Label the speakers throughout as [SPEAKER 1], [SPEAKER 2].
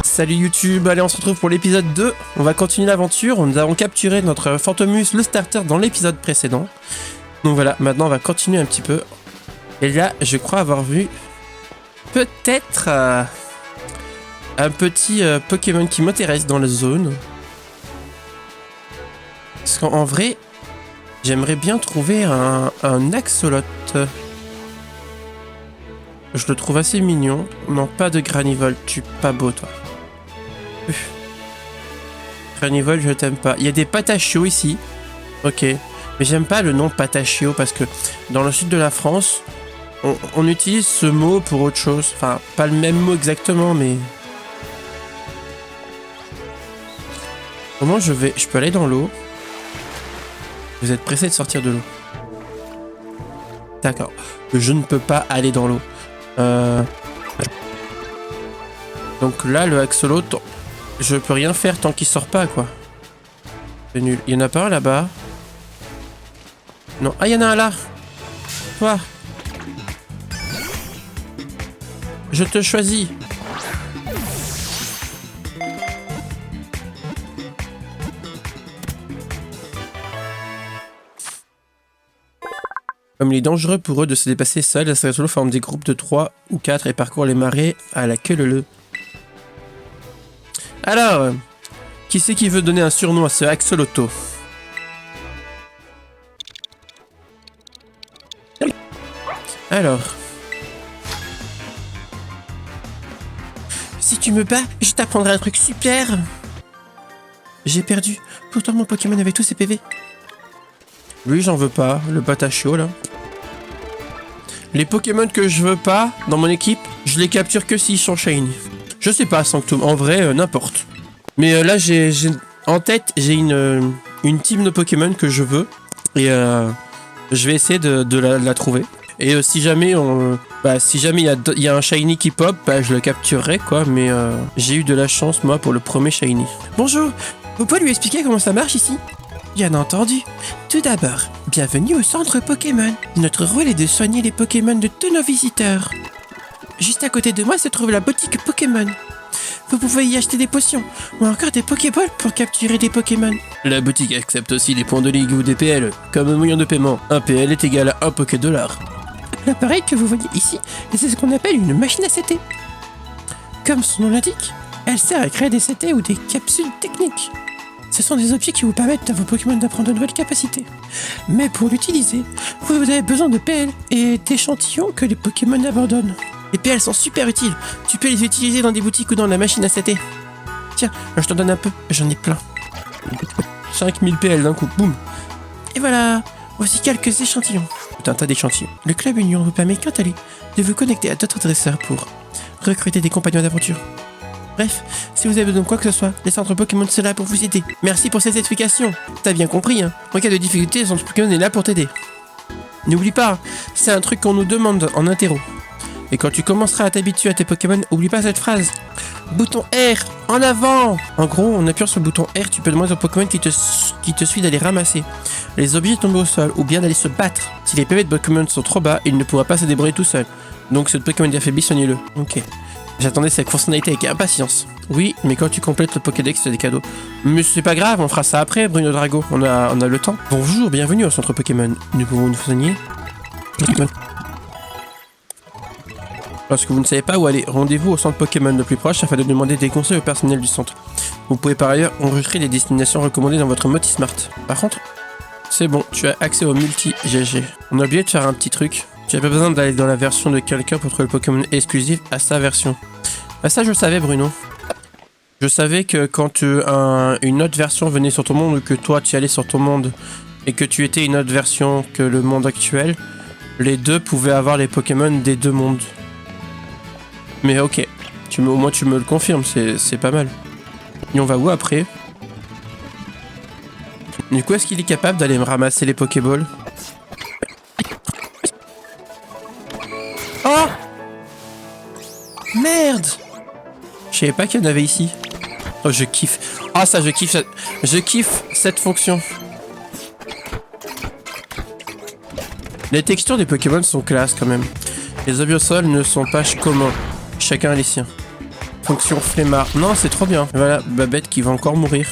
[SPEAKER 1] Salut YouTube, allez on se retrouve pour l'épisode 2, on va continuer l'aventure, nous avons capturé notre Fantomus le starter dans l'épisode précédent. Donc voilà, maintenant on va continuer un petit peu. Et là, je crois avoir vu peut-être un petit Pokémon qui m'intéresse dans la zone. Parce qu'en vrai, j'aimerais bien trouver un Axolot. Je le trouve assez mignon. Non, pas de Granivol, tu es pas beau toi. Granivol, je t'aime pas. Il y a des Patachio ici. Ok. Mais j'aime pas le nom Patachio parce que dans le sud de la France, on utilise ce mot pour autre chose. Enfin, pas le même mot exactement, mais... Comment je vais... Je peux aller dans l'eau. Vous êtes pressé de sortir de l'eau. D'accord. Je ne peux pas aller dans l'eau. Donc là, le Axolot, je peux rien faire tant qu'il sort pas, quoi. C'est nul. Il y en a pas un là-bas? Non. Ah, il y en a un là. Toi. Je te choisis. Comme il est dangereux pour eux de se dépasser seuls, les Axolots forment des groupes de 3 ou 4 et parcourent les marais à la queue leu-leu. Alors, qui c'est qui veut donner un surnom à ce Axoloto? Alors... Si tu me bats, je t'apprendrai un truc super. J'ai perdu. Pourtant mon Pokémon avait tous ses PV. Lui, j'en veux pas. Le Patachio, là. Les Pokémon que je veux pas dans mon équipe, je les capture que s'ils sont shiny. Je sais pas, Sanctum. En vrai, n'importe. Mais là, j'ai en tête, j'ai une team de Pokémon que je veux. Et je vais essayer de la trouver. Et si jamais il y a un shiny qui pop, bah, je le capturerai, quoi. Mais j'ai eu de la chance, moi, pour le premier shiny. Bonjour. Vous pouvez lui expliquer comment ça marche ici? Bien entendu. Tout d'abord, bienvenue au centre Pokémon. Notre rôle est de soigner les Pokémon de tous nos visiteurs. Juste à côté de moi se trouve la boutique Pokémon. Vous pouvez y acheter des potions ou encore des Pokéballs pour capturer des Pokémon. La boutique accepte aussi les points de ligue ou des PL comme moyen de paiement. Un PL est égal à 1 Poké-dollar. L'appareil que vous voyez ici, c'est ce qu'on appelle une machine à CT. Comme son nom l'indique, elle sert à créer des CT ou des capsules techniques. Ce sont des objets qui vous permettent à vos Pokémon d'apprendre de nouvelles capacités. Mais pour l'utiliser, vous avez besoin de PL et d'échantillons que les Pokémon abandonnent. Les PL sont super utiles. Tu peux les utiliser dans des boutiques ou dans la machine à CT. Tiens, je t'en donne un peu, j'en ai plein. 5000 PL d'un coup, boum. Et voilà, voici quelques échantillons. Tout un tas d'échantillons. Le Club Union vous permet quant à lui de vous connecter à d'autres dresseurs pour recruter des compagnons d'aventure. Bref, si vous avez besoin de quoi que ce soit, les centres Pokémon sont là pour vous aider. Merci pour cette explication. T'as bien compris, hein. En cas de difficulté, le centre Pokémon est là pour t'aider. N'oublie pas, c'est un truc qu'on nous demande en interro. Et quand tu commenceras à t'habituer à tes Pokémon, oublie pas cette phrase. Bouton R, en avant. En gros, en appuyant sur le bouton R, tu peux demander au Pokémon qui te suit d'aller ramasser les objets tombés au sol ou bien d'aller se battre. Si les PV de Pokémon sont trop bas, il ne pourra pas se débrouiller tout seul. Donc si votre Pokémon est affaibli, soignez-le. Ok. J'attendais cette fonctionnalité avec impatience. Oui, mais quand tu complètes le Pokédex, tu as des cadeaux. Mais c'est pas grave, on fera ça après, Bruno Drago. On a le temps. Bonjour, bienvenue au centre Pokémon. Nous pouvons nous soigner. Lorsque vous ne savez pas où aller, rendez-vous au centre Pokémon le plus proche afin de demander des conseils au personnel du centre. Vous pouvez par ailleurs enregistrer les destinations recommandées dans votre mode Smart. Par contre, c'est bon, tu as accès au multi-GG. On a oublié de faire un petit truc. Tu n'as pas besoin d'aller dans la version de quelqu'un pour trouver le Pokémon exclusif à sa version. Ah ça je le savais Bruno. Je savais que quand une autre version venait sur ton monde ou que toi tu allais sur ton monde et que tu étais une autre version que le monde actuel, les deux pouvaient avoir les Pokémon des deux mondes. Mais ok, au moins tu me le confirmes, c'est pas mal. Et on va où après? Du coup est-ce qu'il est capable d'aller me ramasser les Pokéballs? Oh! Merde! Je savais pas qu'il y en avait ici. Oh, je kiffe. Ah, ça, je kiffe cette fonction. Les textures des Pokémon sont classe quand même. Les obiosols ne sont pas communs. Chacun a les siens. Fonction flemmard. Non, c'est trop bien. Voilà, Babette qui va encore mourir.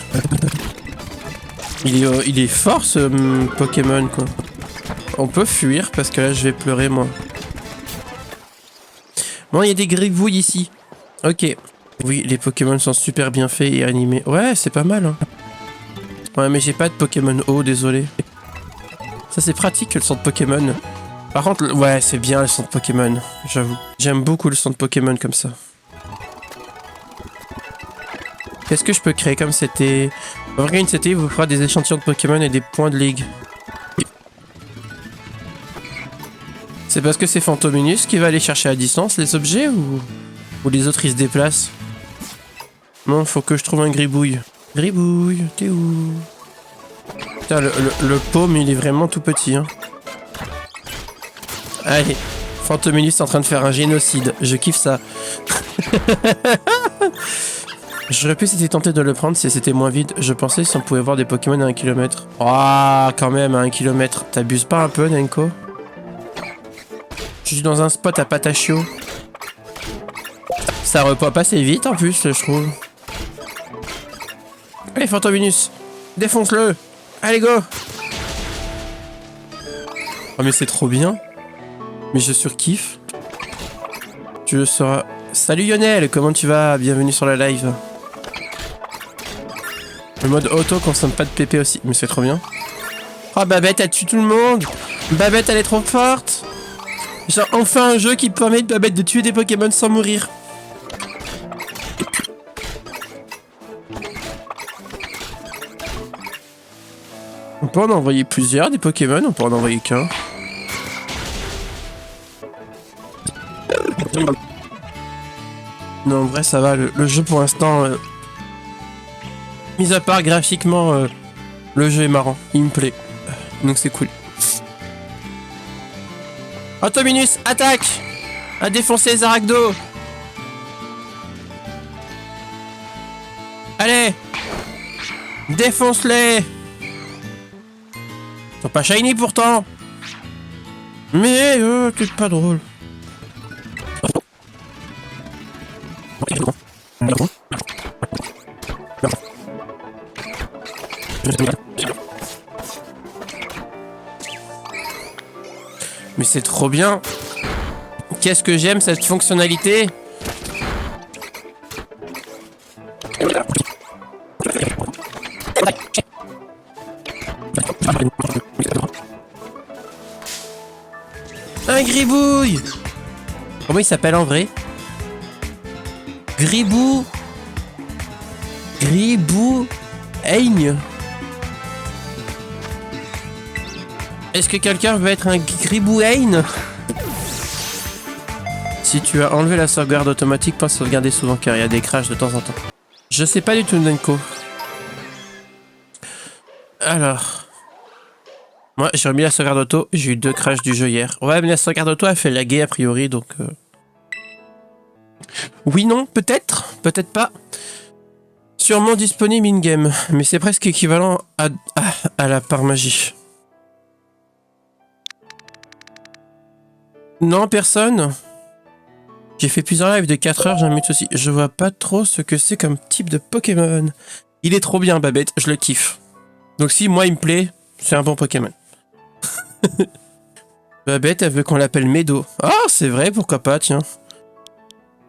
[SPEAKER 1] Il est fort ce Pokémon quoi. On peut fuir parce que là je vais pleurer moi. Bon, il y a des gribouilles ici. Ok. Oui, les Pokémon sont super bien faits et animés. Ouais, c'est pas mal. Hein. Ouais, mais j'ai pas de Pokémon eau, désolé. Ça c'est pratique le son de Pokémon. Par contre, ouais, c'est bien le son de Pokémon. J'avoue. J'aime beaucoup le son de Pokémon comme ça. Qu'est-ce que je peux créer comme c'était? Organise CT vous fera des échantillons de Pokémon et des points de ligue. C'est parce que c'est Fantominus qui va aller chercher à distance les objets ou les autres ils se déplacent? Non, faut que je trouve un gribouille. Gribouille, t'es où? Putain, le paume il est vraiment tout petit. Hein. Allez, Fantominus est en train de faire un génocide. Je kiffe ça. J'aurais pu essayer tenté de le prendre si c'était moins vide. Je pensais si on pouvait voir des Pokémon à 1 km. Ah, quand même, à 1 km. T'abuses pas un peu, Nenko? Je suis dans un spot à Patachio. Ça repop assez vite en plus, je trouve. Allez, Fantominus, défonce-le. Allez, go. Oh, mais c'est trop bien. Mais je surkiffe. Tu le sauras. Salut Lionel, comment tu vas? Bienvenue sur la live. Le mode auto consomme pas de PP aussi, mais c'est trop bien. Oh, Babette, elle tue tout le monde. Babette, elle est trop forte. Genre, enfin un jeu qui permet de Babette de tuer des Pokémon sans mourir. On peut en envoyer plusieurs des Pokémon, on peut en envoyer qu'un. Non, en vrai, ça va. Le jeu pour l'instant, mis à part graphiquement, le jeu est marrant. Il me plaît. Donc c'est cool. Fantominus, attaque! À défoncer les Arachdos! Allez! Défonce-les! Ils sont pas shiny pourtant! Mais t'es pas drôle. Mais c'est trop bien. Qu'est-ce que j'aime cette fonctionnalité. Un gribouille. Comment il s'appelle en vrai? Gribou. Gribou. Aigne. Est-ce que quelqu'un veut être un Gribouaine? Si tu as enlevé la sauvegarde automatique, pas sauvegarder souvent car il y a des crashs de temps en temps. Je sais pas du tout, Nenko. Alors. Moi, j'ai remis la sauvegarde auto, j'ai eu 2 crashs du jeu hier. Ouais, mais la sauvegarde auto, elle fait laguer a priori, donc... Oui, non, peut-être, peut-être pas. Sûrement disponible in-game, mais c'est presque équivalent à la part magie. Non, personne. J'ai fait plusieurs lives de 4 heures, j'ai un mythe aussi. Je vois pas trop ce que c'est comme type de Pokémon. Il est trop bien, Babette, je le kiffe. Donc si moi il me plaît, c'est un bon Pokémon. Babette, elle veut qu'on l'appelle Médo. Ah, c'est vrai, pourquoi pas, tiens.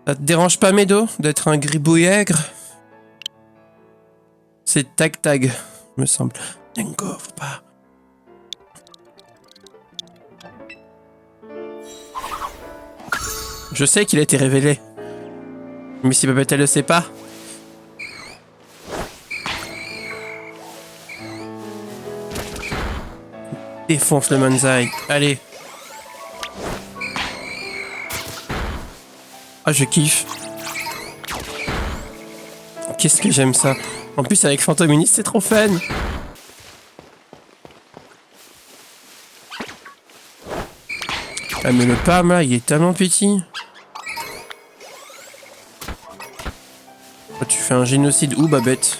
[SPEAKER 1] Ça te dérange pas, Médo, d'être un gribouille-aigre? C'est tag-tag, me semble. Nenko, faut pas... Je sais qu'il a été révélé. Mais si Babette elle le sait pas. Défonce le Manzai. Allez. Ah, je kiffe. Qu'est-ce que j'aime ça. En plus avec Fantominus c'est trop fun. Ah mais le Pam là il est tellement petit. Oh, tu fais un génocide où, Babette?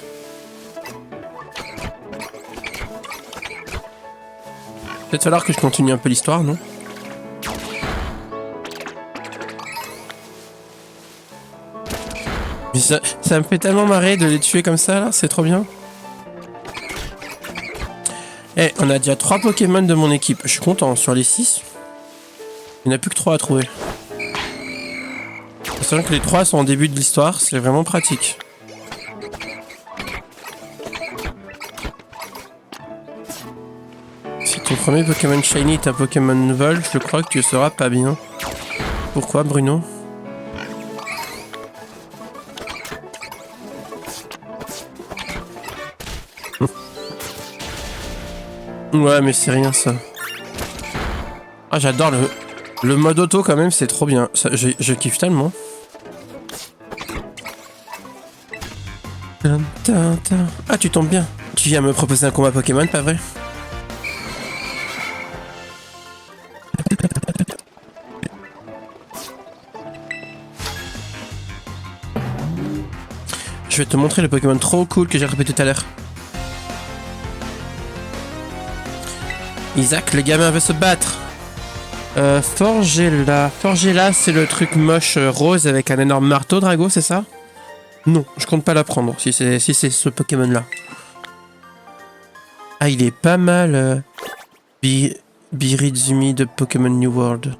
[SPEAKER 1] Peut-être falloir que je continue un peu l'histoire, non? Ça me fait tellement marrer de les tuer comme ça, là. C'est trop bien. Eh, on a déjà 3 Pokémon de mon équipe. Je suis content. Sur les 6, il n'y en a plus que 3 à trouver. Sachant que les 3 sont en début de l'histoire, c'est vraiment pratique. Si ton premier Pokémon Shiny est un Pokémon Vol, je crois que tu seras pas bien. Pourquoi, Bruno? Ouais, mais c'est rien ça. Ah, j'adore le mode auto quand même, c'est trop bien. Ça, je kiffe tellement. Ah, tu tombes bien. Tu viens me proposer un combat Pokémon, pas vrai? Je vais te montrer le Pokémon trop cool que j'ai répété tout à l'heure. Isaac, le gamin veut se battre. Forgella. Forgella, c'est le truc moche rose avec un énorme marteau, Drago, c'est ça? Non, je compte pas la prendre si c'est ce Pokémon-là. Ah, il est pas mal. Birizumi de Pokémon New World.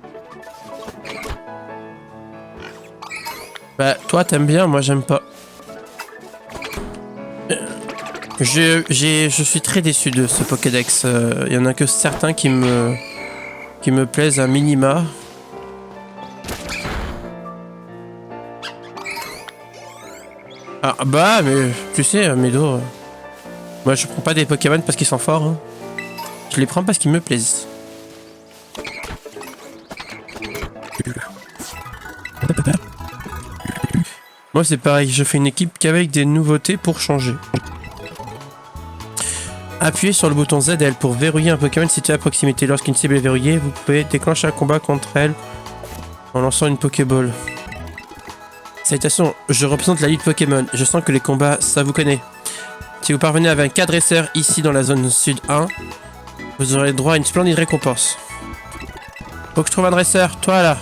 [SPEAKER 1] Bah, toi, t'aimes bien, moi, j'aime pas. Je suis très déçu de ce Pokédex. Il y en a que certains qui me plaisent à minima. Ah bah, mais tu sais, Médo, moi je prends pas des Pokémon parce qu'ils sont forts. Hein. Je les prends parce qu'ils me plaisent. Moi c'est pareil, je fais une équipe qu'avec des nouveautés pour changer. Appuyez sur le bouton ZL pour verrouiller un Pokémon situé à proximité. Lorsqu'une cible est verrouillée, vous pouvez déclencher un combat contre elle en lançant une Pokéball. Salutations, je représente la Ligue Pokémon. Je sens que les combats, ça vous connaît. Si vous parvenez avec un 4 dresseurs ici dans la zone sud 1, vous aurez droit à une splendide récompense. Faut que je trouve un dresseur, toi là.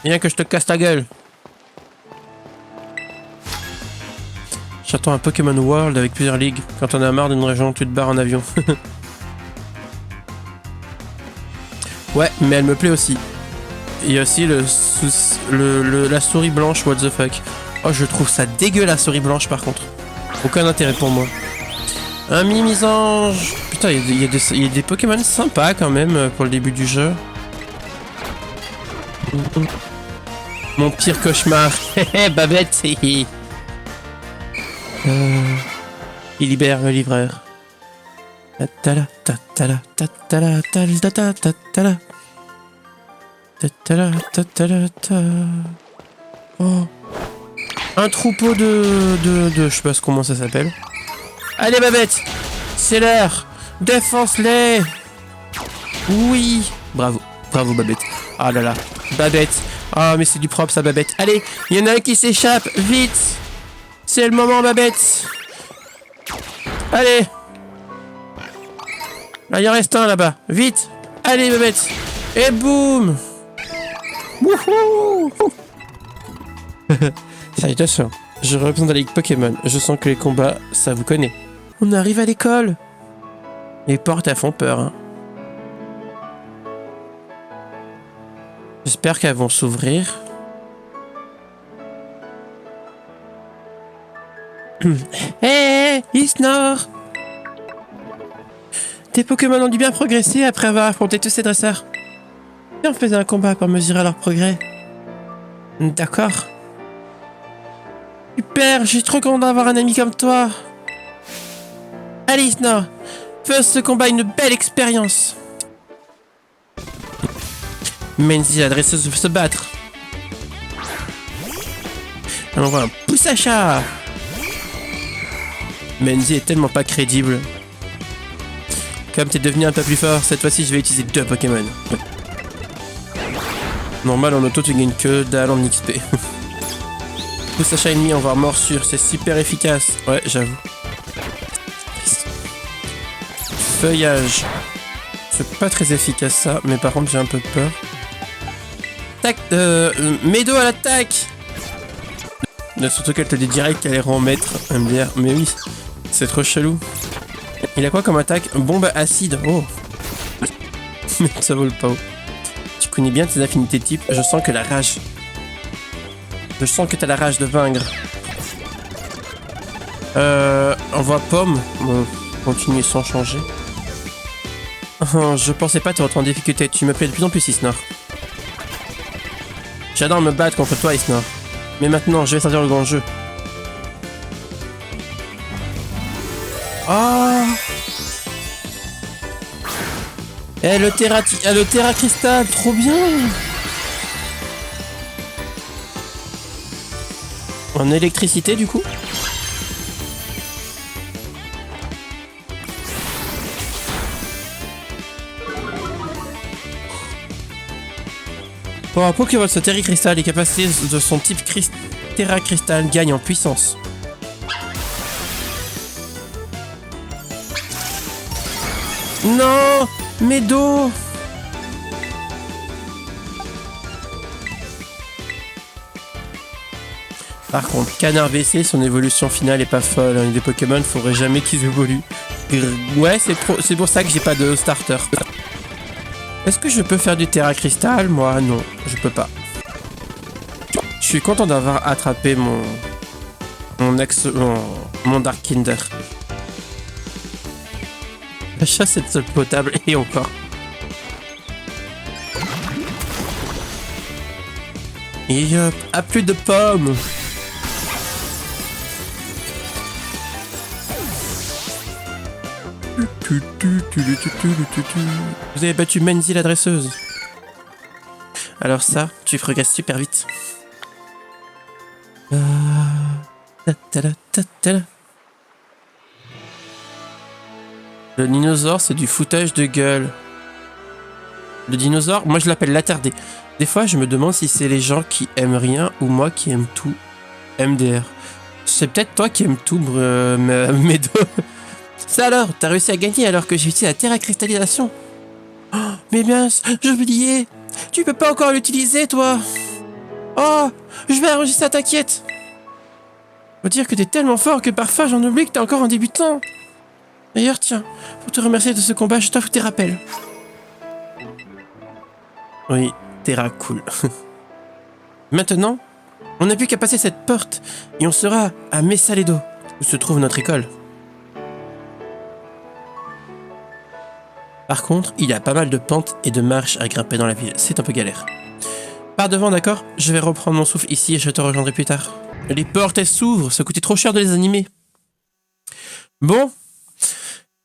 [SPEAKER 1] Viens que je te casse ta gueule. J'attends un Pokémon World avec plusieurs ligues. Quand on a marre d'une région, tu te barres en avion. Ouais, mais elle me plaît aussi. Il y a aussi la souris blanche, what the fuck. Oh, je trouve ça dégueu la souris blanche par contre. Aucun intérêt pour moi. Un Mimisange. Putain, il y a des Pokémon sympas quand même pour le début du jeu. Mon pire cauchemar. Babette. Il libère le livreur. Oh. Un troupeau de je sais pas comment ça s'appelle. Allez Babette, c'est l'heure. Défonce-les. Oui. Bravo, bravo Babette. Ah là là, Babette. Ah mais c'est du propre ça Babette. Allez, il y en a un qui s'échappe, vite. C'est le moment Babette. Allez. Là il en reste un là-bas, vite. Allez Babette. Et boum. Wouhou. Salutations, je représente la Ligue Pokémon. Je sens que les combats, ça vous connaît. On arrive à l'école. Les portes, elles font peur. Hein. J'espère qu'elles vont s'ouvrir. Hé, Isnor! Tes Pokémon ont dû bien progresser après avoir affronté tous ces dresseurs. Et on faisait un combat pour mesurer leur progrès. D'accord. Super, je suis trop content d'avoir un ami comme toi. Allez, Isnor, fais ce combat une belle expérience. Menzi, la dresseuse, veut se battre. On voit un pouce à chat. Menzi est tellement pas crédible. Comme t'es devenu un peu plus fort, cette fois-ci je vais utiliser 2 Pokémon. Normal en auto tu gagnes que dalle en XP. Pouce à chat ennemi, on va morsure, c'est super efficace. Ouais, j'avoue. Feuillage. C'est pas très efficace ça, mais par contre j'ai un peu peur. Tac, Médo à l'attaque. Surtout qu'elle te dit direct qu'elle est en maître MDR. Mais oui, c'est trop chelou. Il a quoi comme attaque? Bombe acide. Oh. Mais ça vole pas haut. Tu connais bien tes affinités type. Je sens que la rage. Je sens que t'as la rage de vaincre. On voit pomme. Bon, continuer sans changer. Je pensais pas te retrouver en difficulté. Tu me plais de plus en plus, Isnor. J'adore me battre contre toi, Isnor. Mais maintenant, je vais sortir le grand jeu. Oh. Eh, le Terra Cristal, trop bien. En électricité, du coup. Pour un Pokémon, ce Terra Cristal, les capacités de son type Terra Cristal gagnent en puissance. Non, Médo. Par contre, Canard WC, son évolution finale est pas folle. Hein. Des Pokémon, faudrait jamais qu'ils évoluent. Ouais, c'est pour ça que j'ai pas de starter. Est-ce que je peux faire du Terra Cristal? Moi, non, je peux pas. Je suis content d'avoir attrapé mon Dark Kinder. La chasse est seule potable et encore. Et hop, à plus de pommes. Vous avez battu Menzi la dresseuse. Alors ça, tu progresses super vite. Le dinosaure, c'est du foutage de gueule. Le dinosaure, moi je l'appelle l'attardé. Des fois, je me demande si c'est les gens qui aiment rien ou moi qui aime tout. MDR. C'est peut-être toi qui aimes tout, Médo. Ça alors, t'as réussi à gagner alors que j'ai utilisé la Terra Cristallisation. Oh, mais bien, j'ai oublié. Tu peux pas encore l'utiliser, toi. Oh, je vais arranger ça, t'inquiète. Faut dire que t'es tellement fort que parfois j'en oublie que t'es encore un débutant. D'ailleurs, tiens, pour te remercier de ce combat, je t'offre tes rappels. Oui, Terra cool. Maintenant, on n'a plus qu'à passer cette porte et on sera à Messaledo, où se trouve notre école. Par contre, il y a pas mal de pentes et de marches à grimper dans la ville. C'est un peu galère. Par devant, d'accord? Je vais reprendre mon souffle ici et je te rejoindrai plus tard. Les portes, elles s'ouvrent. Ça coûtait trop cher de les animer. Bon.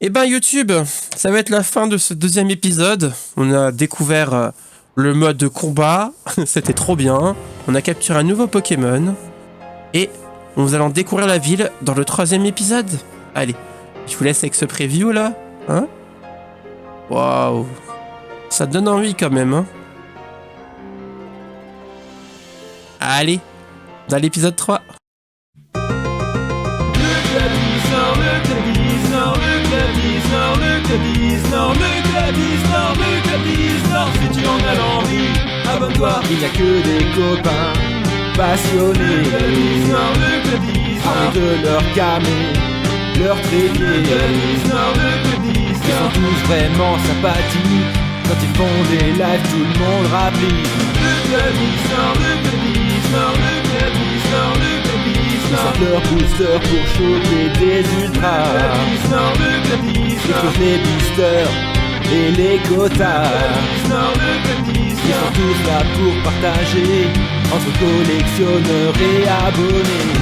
[SPEAKER 1] Eh ben, YouTube, ça va être la fin de ce deuxième épisode. On a découvert le mode de combat. C'était trop bien. On a capturé un nouveau Pokémon. Et nous allons découvrir la ville dans le troisième épisode. Allez, je vous laisse avec ce preview là. Hein? Waouh, ça donne envie quand même, hein. Allez, dans l'épisode 3.
[SPEAKER 2] Si tu en as l'envie, abonne-toi. Il n'y a que des copains passionnés, armés de leur camé, leur trépied. Ils sont tous vraiment sympathiques. Quand ils font des lives, tout le monde rapplique. Ils sortent leur booster pour choper des ultras. Ils trouvent les boosters et les quotas. Ils sont tous là pour partager entre collectionneurs et abonnés.